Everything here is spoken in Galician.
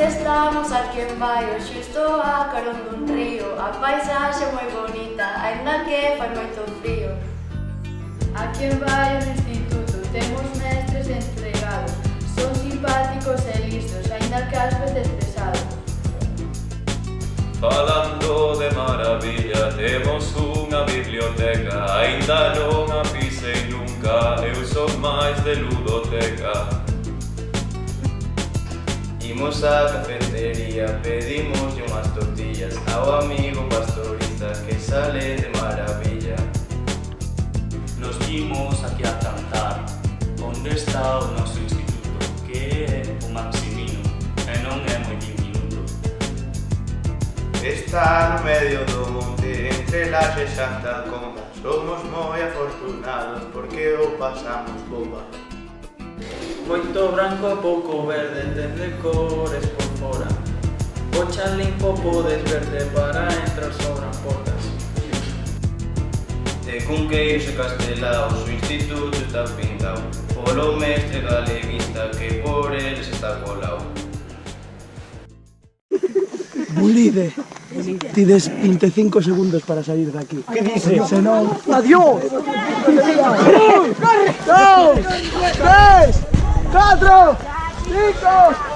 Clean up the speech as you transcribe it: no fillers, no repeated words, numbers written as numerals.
estamos aquí en Baio, xusto a carón dun río. A paisaxe moi bonita, aínda que fai moito frío. Aquí en Baio no instituto temos mestres entregados. Son simpáticos e listos, aínda que ás veces pesados. Falando de maravilla, temos unha biblioteca. Aínda non a pisei nunca, eu son máis de ludoteca. Imos á cafetería, pedimos unhas tortillas ao amigo pastorista que sale de maravilla. Nos vimos aquí a cantar. Onde está o noso instituto? Que é o Maximino e non é moi diminuto. Está no medio do monte, entre Laxe e Santa Comba. Somos moi afortunados porque o pasamos bomba. Moito branco, pouco verde, tende cores por fora. O chan limpo podes verde, para entrar sobran portas. De Cunqueiros e Castelaos, o instituto está pintado polo mestre galeguista que por eles está colao. Bulide, tides 25 segundos para salir de aquí. Que dice? Senón, adiós! 1, 2, 3, 4, 5...